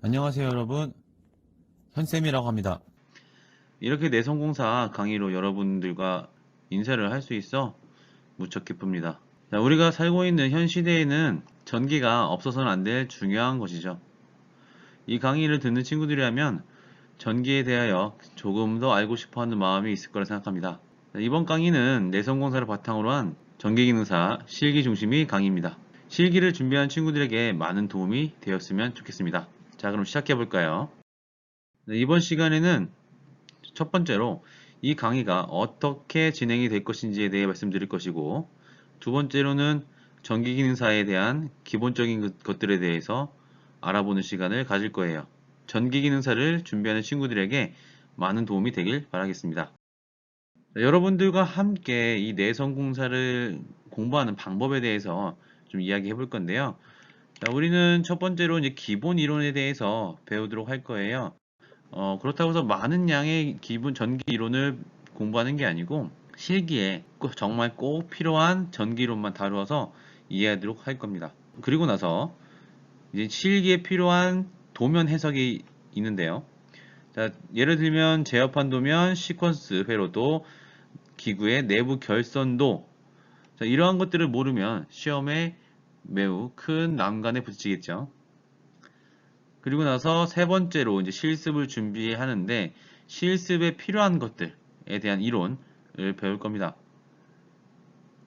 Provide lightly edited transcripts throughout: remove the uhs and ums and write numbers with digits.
안녕하세요 여러분, 현쌤이라고 합니다. 이렇게 내성공사 강의로 여러분들과 인사를 할 수 있어 무척 기쁩니다. 자, 우리가 살고 있는 현 시대에는 전기가 없어서는 안 될 중요한 것이죠. 이 강의를 듣는 친구들이라면 전기에 대하여 조금 더 알고 싶어 하는 마음이 있을 거라 생각합니다. 자, 이번 강의는 내성공사를 바탕으로 한 전기기능사 실기 중심의 강의입니다. 실기를 준비한 친구들에게 많은 도움이 되었으면 좋겠습니다. 자, 그럼 시작해 볼까요? 네, 이번 시간에는 첫 번째로 이 강의가 어떻게 진행이 될 것인지에 대해 말씀드릴 것이고, 두 번째로는 전기기능사에 대한 기본적인 것들에 대해서 알아보는 시간을 가질 거예요. 전기기능사를 준비하는 친구들에게 많은 도움이 되길 바라겠습니다. 자, 여러분들과 함께 이 내성공사를 공부하는 방법에 대해서 좀 이야기해 볼 건데요. 자, 우리는 첫 번째로 이제 기본 이론에 대해서 배우도록 할 거예요. 그렇다고 해서 많은 양의 기본 전기 이론을 공부하는 게 아니고 실기에 정말 꼭 필요한 전기 이론만 다루어서 이해하도록 할 겁니다. 그리고 나서 이제 실기에 필요한 도면 해석이 있는데요. 자, 예를 들면 제어판 도면, 시퀀스 회로도, 기구의 내부 결선도, 자, 이러한 것들을 모르면 시험에 매우 큰 난관에 부딪히겠죠. 그리고 나서 세 번째로 이제 실습을 준비하는데 실습에 필요한 것들에 대한 이론을 배울 겁니다.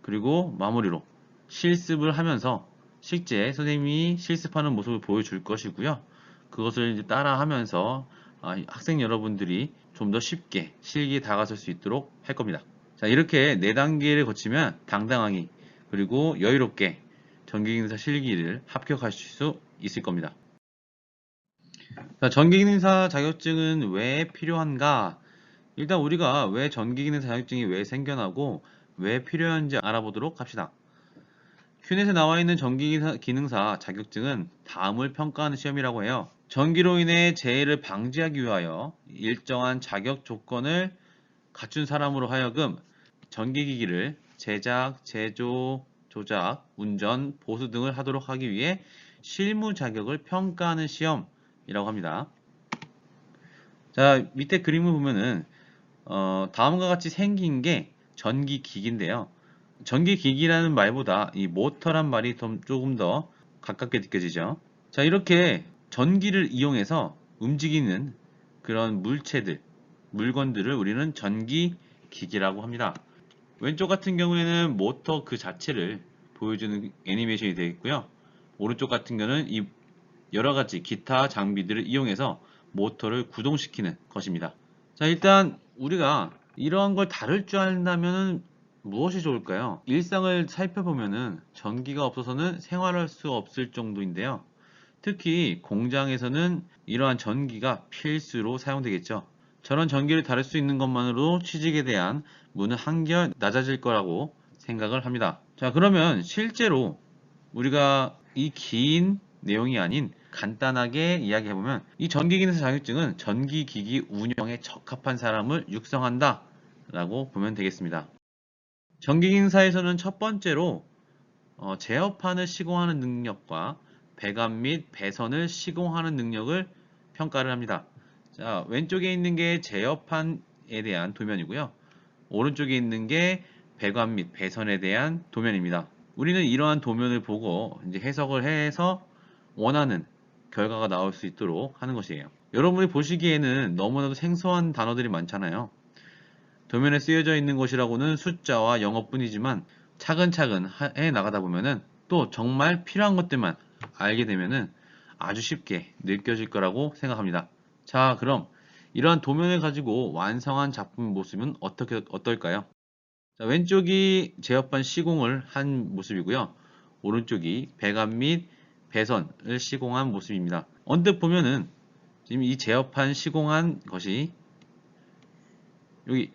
그리고 마무리로 실습을 하면서 실제 선생님이 실습하는 모습을 보여줄 것이고요. 그것을 이제 따라 하면서 학생 여러분들이 좀 더 쉽게 실기에 다가설 수 있도록 할 겁니다. 자, 이렇게 네 단계를 거치면 당당하게 그리고 여유롭게 전기기능사 실기를 합격하실 수 있을 겁니다. 자, 전기기능사 자격증은 왜 필요한가? 일단 우리가 왜 전기기능사 자격증이 왜 생겨나고 왜 필요한지 알아보도록 합시다. 큐넷에 나와 있는 전기기능사 자격증은 다음을 평가하는 시험이라고 해요. 전기로 인해 재해를 방지하기 위하여 일정한 자격 조건을 갖춘 사람으로 하여금 전기기기를 제작, 제조, 조작, 운전, 보수 등을 하도록 하기 위해 실무 자격을 평가하는 시험이라고 합니다. 자, 밑에 그림을 보면은 다음과 같이 생긴 게 전기기기인데요. 전기기기라는 말보다 이 모터란 말이 조금 더 가깝게 느껴지죠. 자, 이렇게 전기를 이용해서 움직이는 그런 물체들, 물건들을 우리는 전기기기라고 합니다. 왼쪽 같은 경우에는 모터 그 자체를 보여주는 애니메이션이 되어 있고요. 오른쪽 같은 경우는 이 여러 가지 기타 장비들을 이용해서 모터를 구동시키는 것입니다. 자, 일단 우리가 이러한 걸 다룰 줄 안다면 무엇이 좋을까요? 일상을 살펴보면은 전기가 없어서는 생활할 수 없을 정도인데요. 특히 공장에서는 이러한 전기가 필수로 사용되겠죠. 저런 전기를 다룰 수 있는 것만으로도 취직에 대한 문은 한결 낮아질 거라고 생각을 합니다. 자, 그러면 실제로 우리가 이 긴 내용이 아닌 간단하게 이야기해보면 이 전기기능사 자격증은 전기기기 운영에 적합한 사람을 육성한다 라고 보면 되겠습니다. 전기기능사에서는 첫 번째로 제어판을 시공하는 능력과 배관 및 배선을 시공하는 능력을 평가를 합니다. 자, 왼쪽에 있는 게 제어판에 대한 도면이고요. 오른쪽에 있는 게 배관 및 배선에 대한 도면입니다. 우리는 이러한 도면을 보고 이제 해석을 해서 원하는 결과가 나올 수 있도록 하는 것이에요. 여러분이 보시기에는 너무나도 생소한 단어들이 많잖아요. 도면에 쓰여져 있는 것이라고는 숫자와 영어뿐이지만 차근차근 해 나가다 보면은 또 정말 필요한 것들만 알게 되면은 아주 쉽게 느껴질 거라고 생각합니다. 자, 그럼 이러한 도면을 가지고 완성한 작품 모습은 어떨까요? 자, 왼쪽이 제어판 시공을 한 모습이고요. 오른쪽이 배관 및 배선을 시공한 모습입니다. 언뜻 보면은 지금 이 제어판 시공한 것이 여기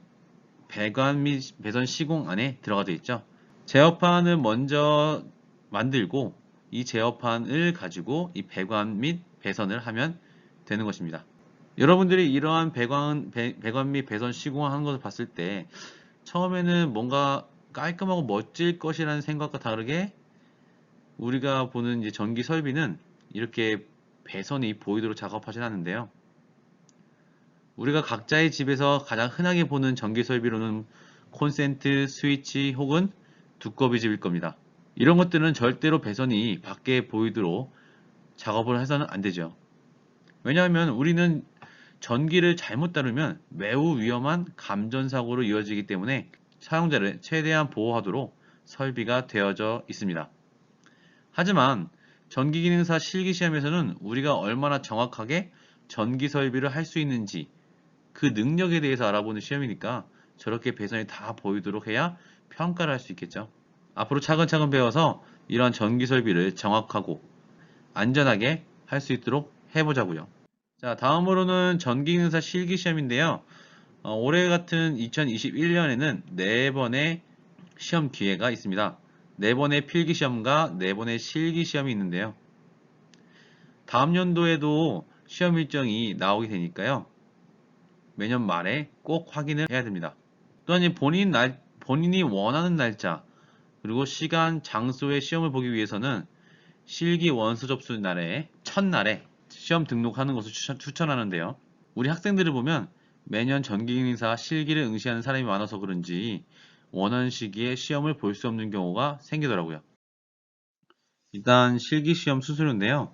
배관 및 배선 시공 안에 들어가져 있죠. 제어판을 먼저 만들고 이 제어판을 가지고 이 배관 및 배선을 하면 되는 것입니다. 여러분들이 이러한 배관 및 배선 시공하는 것을 봤을 때 처음에는 뭔가 깔끔하고 멋질 것이라는 생각과 다르게 우리가 보는 이제 전기 설비는 이렇게 배선이 보이도록 작업하진 않는데요. 우리가 각자의 집에서 가장 흔하게 보는 전기 설비로는 콘센트, 스위치 혹은 두꺼비 집일 겁니다. 이런 것들은 절대로 배선이 밖에 보이도록 작업을 해서는 안 되죠. 왜냐하면 우리는 전기를 잘못 다루면 매우 위험한 감전사고로 이어지기 때문에 사용자를 최대한 보호하도록 설비가 되어져 있습니다. 하지만 전기기능사 실기시험에서는 우리가 얼마나 정확하게 전기 설비를 할 수 있는지 그 능력에 대해서 알아보는 시험이니까 저렇게 배선이 다 보이도록 해야 평가를 할 수 있겠죠. 앞으로 차근차근 배워서 이러한 전기 설비를 정확하고 안전하게 할 수 있도록 해보자고요. 자, 다음으로는 전기기능사 실기시험인데요. 올해 같은 2021년에는 4번의 시험 기회가 있습니다. 4번의 필기시험과 4번의 실기시험이 있는데요. 다음 연도에도 시험 일정이 나오게 되니까요. 매년 말에 꼭 확인을 해야 됩니다. 또한 본인이 원하는 날짜, 그리고 시간, 장소의 시험을 보기 위해서는 실기 원서 접수 날에 첫날에 시험 등록하는 것을 추천하는데요. 우리 학생들을 보면 매년 전기기능사 실기를 응시하는 사람이 많아서 그런지 원하는 시기에 시험을 볼 수 없는 경우가 생기더라고요. 일단 실기시험 수수료인데요.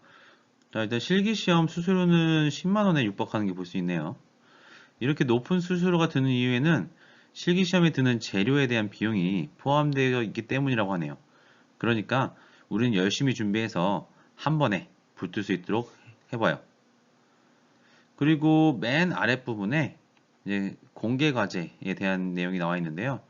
자, 일단 실기시험 수수료는 10만 원에 육박하는 게 볼 수 있네요. 이렇게 높은 수수료가 드는 이유에는 실기시험에 드는 재료에 대한 비용이 포함되어 있기 때문이라고 하네요. 그러니까 우리는 열심히 준비해서 한 번에 붙을 수 있도록 해봐요. 그리고 맨 아랫부분에 이제 공개 과제에 대한 내용이 나와 있는데요.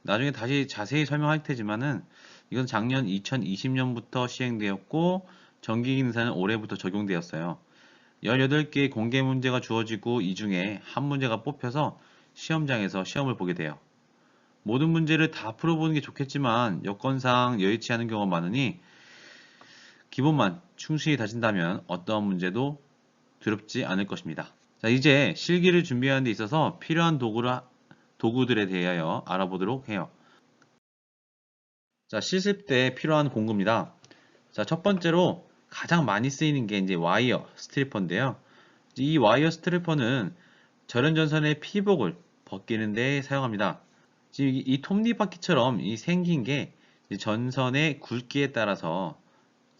나중에 다시 자세히 설명할 테지만은 이건 작년 2020년부터 시행되었고 전기기능사는 올해부터 적용되었어요. 18개의 공개 문제가 주어지고 이 중에 한 문제가 뽑혀서 시험장에서 시험을 보게 돼요. 모든 문제를 다 풀어보는 게 좋겠지만 여건상 여의치 않은 경우가 많으니 기본만 충실히 다진다면 어떠한 문제도 두렵지 않을 것입니다. 자, 이제 실기를 준비하는 데 있어서 필요한 도구들에 대하여 알아보도록 해요. 자, 실습 때 필요한 공구입니다. 자, 첫 번째로 가장 많이 쓰이는 게 이제 와이어 스트리퍼인데요. 이 와이어 스트리퍼는 절연전선의 피복을 벗기는 데 사용합니다. 지금 이 톱니바퀴처럼 이 생긴 게 전선의 굵기에 따라서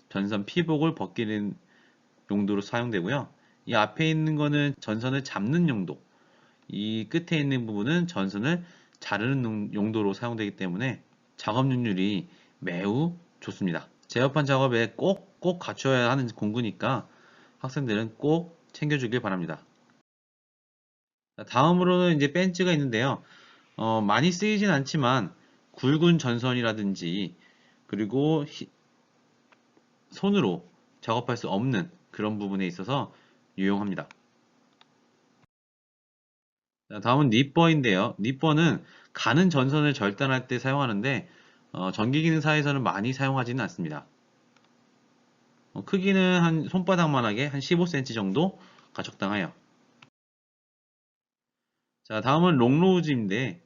전선 피복을 벗기는 용도로 사용되고요. 이 앞에 있는 거는 전선을 잡는 용도, 이 끝에 있는 부분은 전선을 자르는 용도로 사용되기 때문에 작업 능률이 매우 좋습니다. 제어판 작업에 꼭 갖춰야 하는 공구니까 학생들은 꼭 챙겨주길 바랍니다. 다음으로는 이제 벤치가 있는데요. 많이 쓰이진 않지만 굵은 전선이라든지 그리고 손으로 작업할 수 없는 그런 부분에 있어서 유용합니다. 다음은 니퍼인데요. 니퍼는 가는 전선을 절단할 때 사용하는데 전기기능사에서는 많이 사용하지는 않습니다. 크기는 한 손바닥만하게 한 15cm 정도가 적당해요. 자, 다음은 롱로우즈인데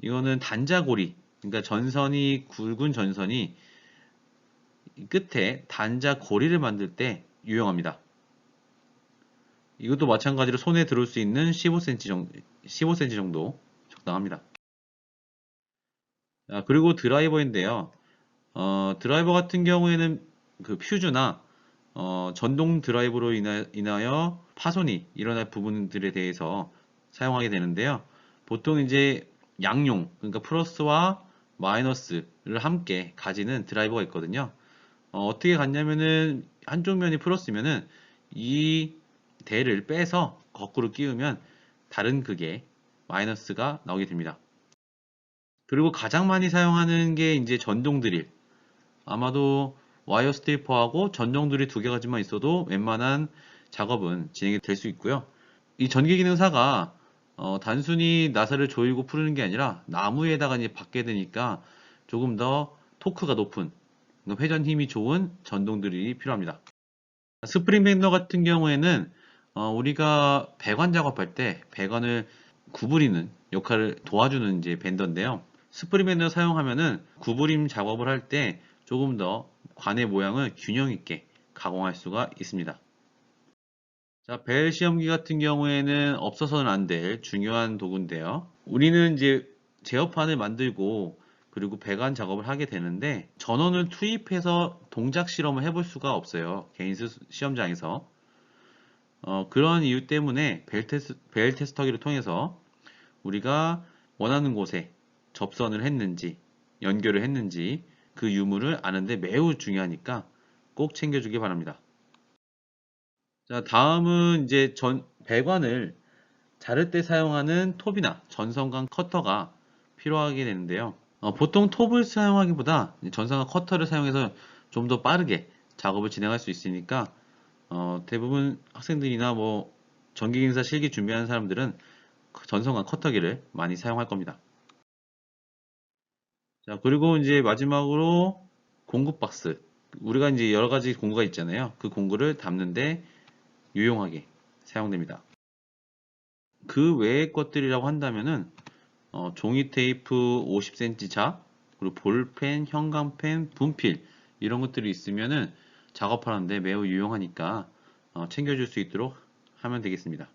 이거는 단자고리, 그러니까 전선이 굵은 전선이 끝에 단자고리를 만들 때 유용합니다. 이것도 마찬가지로 손에 들을 수 있는 15cm 정도 적당합니다. 자, 그리고 드라이버인데요. 드라이버 같은 경우에는 그 퓨즈나 전동 드라이브로 인하여 파손이 일어날 부분들에 대해서 사용하게 되는데요. 보통 이제 양용, 그러니까 플러스와 마이너스를 함께 가지는 드라이버가 있거든요. 어떻게 갔냐면은 한쪽 면이 플러스면은 이 대를 빼서 거꾸로 끼우면 다른 극의 마이너스가 나오게 됩니다. 그리고 가장 많이 사용하는 게 이제 전동 드릴. 아마도 와이어 스테이퍼하고 전동 드릴 두 가지만 있어도 웬만한 작업은 진행이 될 수 있고요. 이 전기 기능사가 단순히 나사를 조이고 풀는 게 아니라 나무에다가 이제 박게 되니까 조금 더 토크가 높은 회전 힘이 좋은 전동 드릴이 필요합니다. 스프링 밴더 같은 경우에는 우리가 배관 작업할 때 배관을 구부리는 역할을 도와주는 이제 밴더인데요. 스프링 밴더 사용하면은 구부림 작업을 할 때 조금 더 관의 모양을 균형 있게 가공할 수가 있습니다. 자, 벨 시험기 같은 경우에는 없어서는 안 될 중요한 도구인데요. 우리는 이제 제어판을 만들고 그리고 배관 작업을 하게 되는데 전원을 투입해서 동작 실험을 해볼 수가 없어요. 개인 시험장에서. 그런 이유 때문에 벨 테스터기를 통해서 우리가 원하는 곳에 접선을 했는지 연결을 했는지 그 유무를 아는데 매우 중요하니까 꼭 챙겨주기 바랍니다. 자, 다음은 이제 배관을 자를 때 사용하는 톱이나 전선광 커터가 필요하게 되는데요. 보통 톱을 사용하기보다 전선광 커터를 사용해서 좀 더 빠르게 작업을 진행할 수 있으니까 대부분 학생들이나 뭐 전기기능사 실기 준비하는 사람들은 전선광 커터기를 많이 사용할 겁니다. 자, 그리고 이제 마지막으로 공구 박스. 우리가 이제 여러 가지 공구가 있잖아요. 그 공구를 담는데 유용하게 사용됩니다. 그 외의 것들이라고 한다면은 종이 테이프 50cm 자, 그리고 볼펜, 형광펜, 분필 이런 것들이 있으면은 작업하는데 매우 유용하니까 챙겨줄 수 있도록 하면 되겠습니다.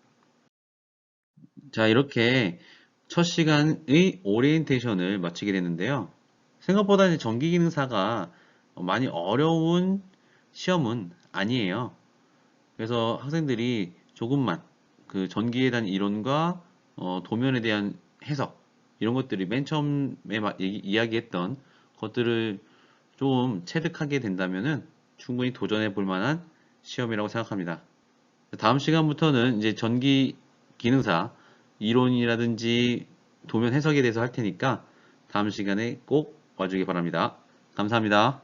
자, 이렇게 첫 시간의 오리엔테이션을 마치게 됐는데요. 생각보다 이제 전기기능사가 많이 어려운 시험은 아니에요. 그래서 학생들이 조금만 그 전기에 대한 이론과 도면에 대한 해석 이런 것들이 맨 처음에 이야기했던 것들을 좀 체득하게 된다면은 충분히 도전해 볼 만한 시험이라고 생각합니다. 다음 시간부터는 이제 전기 기능사 이론이라든지 도면 해석에 대해서 할 테니까 다음 시간에 꼭 와주기 바랍니다. 감사합니다.